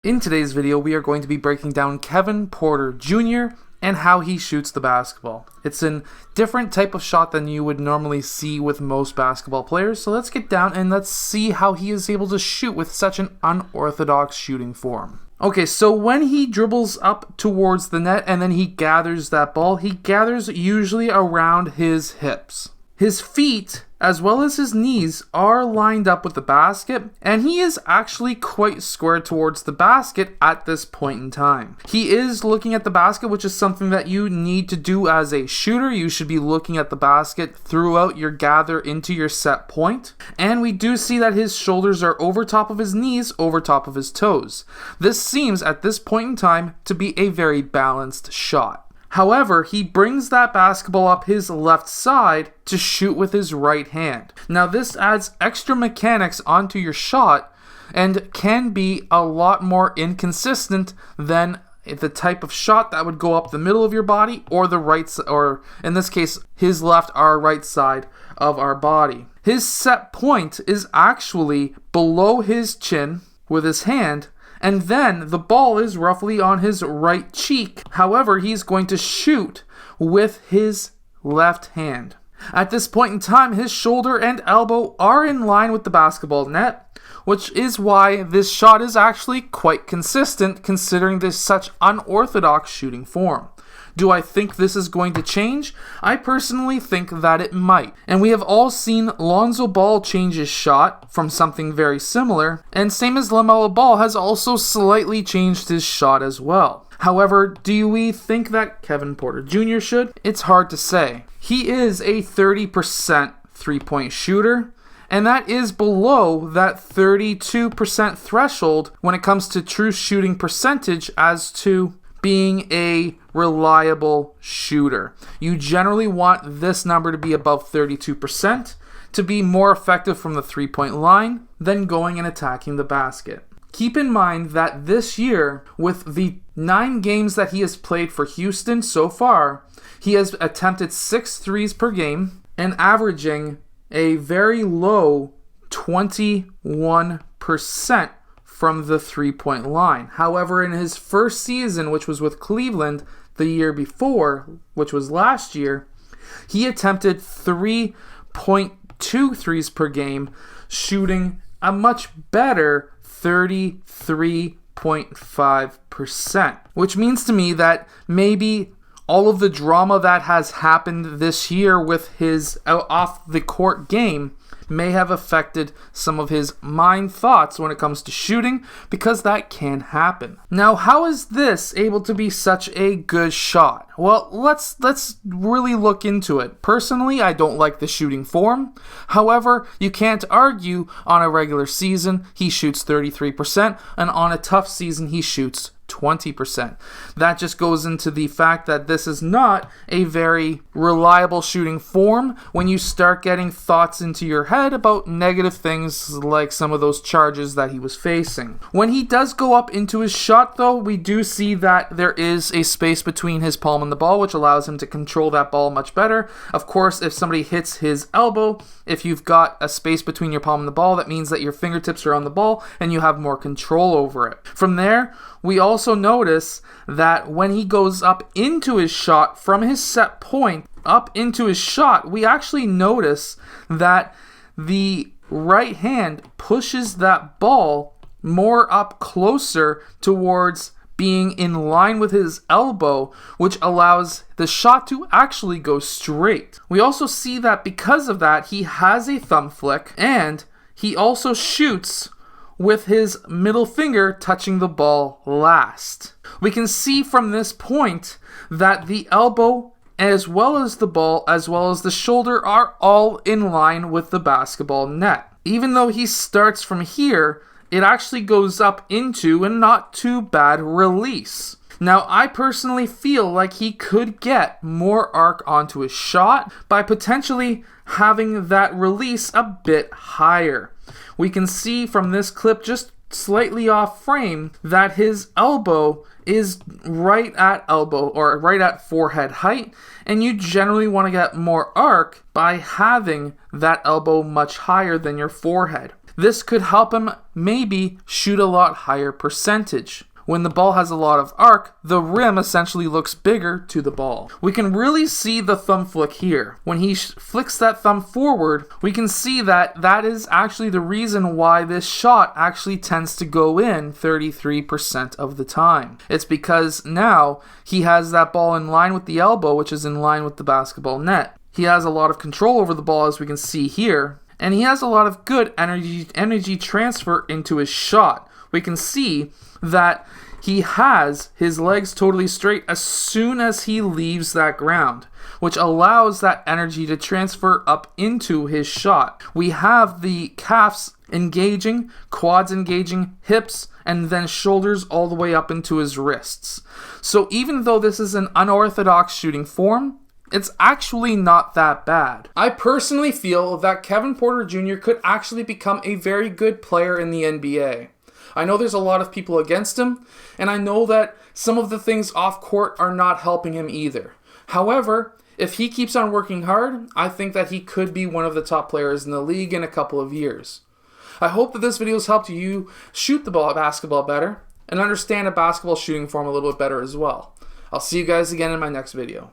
In today's video, we are going to be breaking down Kevin Porter Jr. and how he shoots the basketball. It's a different type of shot than you would normally see with most basketball players, so let's get down and let's see how he is able to shoot with such an unorthodox shooting form. Okay, so when he dribbles up towards the net and then he gathers that ball, he gathers usually around his hips. His feet, as well as his knees, are lined up with the basket, and he is actually quite square towards the basket at this point in time. He is looking at the basket, which is something that you need to do as a shooter. You should be looking at the basket throughout your gather into your set point. And we do see that his shoulders are over top of his knees, over top of his toes. This seems, at this point in time, to be a very balanced shot. However, he brings that basketball up his left side to shoot with his right hand. Now, this adds extra mechanics onto your shot and can be a lot more inconsistent than the type of shot that would go up the middle of your body or the right, or in this case, his left, our right side of our body. His set point is actually below his chin with his hand, and then the ball is roughly on his right cheek. However, he's going to shoot with his left hand. At this point in time, his shoulder and elbow are in line with the basketball net, which is why this shot is actually quite consistent considering this such unorthodox shooting form. Do I think this is going to change? I personally think that it might. And we have all seen Lonzo Ball change his shot from something very similar, and same as LaMelo Ball has also slightly changed his shot as well. However, do we think that Kevin Porter Jr. should? It's hard to say. He is a 30% three-point shooter, and that is below that 32% threshold when it comes to true shooting percentage as to being a reliable shooter. You generally want this number to be above 32% to be more effective from the three-point line than going and attacking the basket. Keep in mind that this year, with the 9 games that he has played for Houston so far, he has attempted 6 threes per game and averaging a very low 21% from the three-point line. However, in his first season, which was with Cleveland the year before, which was last year, he attempted 3.2 threes per game, shooting a much better 33.5%, which means to me that maybe all of the drama that has happened this year with his off-the-court game may have affected some of his mind thoughts when it comes to shooting, because that can happen. Now, how is this able to be such a good shot? Well, let's really look into it. Personally, I don't like the shooting form. However, you can't argue on a regular season he shoots 33%, and on a tough season he shoots 20%. That just goes into the fact that this is not a very reliable shooting form when you start getting thoughts into your head about negative things like some of those charges that he was facing. When he does go up into his shot, though, we do see that there is a space between his palm and the ball, which allows him to control that ball much better. Of course, if somebody hits his elbow, if you've got a space between your palm and the ball, that means that your fingertips are on the ball and you have more control over it. From there, we also notice that when he goes up into his shot from his set point up into his shot, we actually notice that the right hand pushes that ball more up closer towards being in line with his elbow, which allows the shot to actually go straight. We also see that because of that, he has a thumb flick, and he also shoots with his middle finger touching the ball last. We can see from this point that the elbow, as well as the ball, as well as the shoulder, are all in line with the basketball net. Even though he starts from here, it actually goes up into a not too bad release. Now, I personally feel like he could get more arc onto his shot by potentially having that release a bit higher. We can see from this clip just slightly off frame that his elbow is right at elbow or right at forehead height, and you generally want to get more arc by having that elbow much higher than your forehead. this could help him maybe shoot a lot higher percentage. When the ball has a lot of arc, the rim essentially looks bigger to the ball. We can really see the thumb flick here. When he flicks that thumb forward, we can see that that is actually the reason why this shot actually tends to go in 33% of the time. It's because now he has that ball in line with the elbow, which is in line with the basketball net. He has a lot of control over the ball, as we can see here, and he has a lot of good energy transfer into his shot. We can see that he has his legs totally straight as soon as he leaves that ground, which allows that energy to transfer up into his shot. We have the calves engaging, quads engaging, hips, and then shoulders all the way up into his wrists. So even though this is an unorthodox shooting form, it's actually not that bad. I personally feel that Kevin Porter Jr. could actually become a very good player in the NBA. I know there's a lot of people against him, and I know that some of the things off court are not helping him either. However, if he keeps on working hard, I think that he could be one of the top players in the league in a couple of years. I hope that this video has helped you shoot the basketball better and understand a basketball shooting form a little bit better as well. I'll see you guys again in my next video.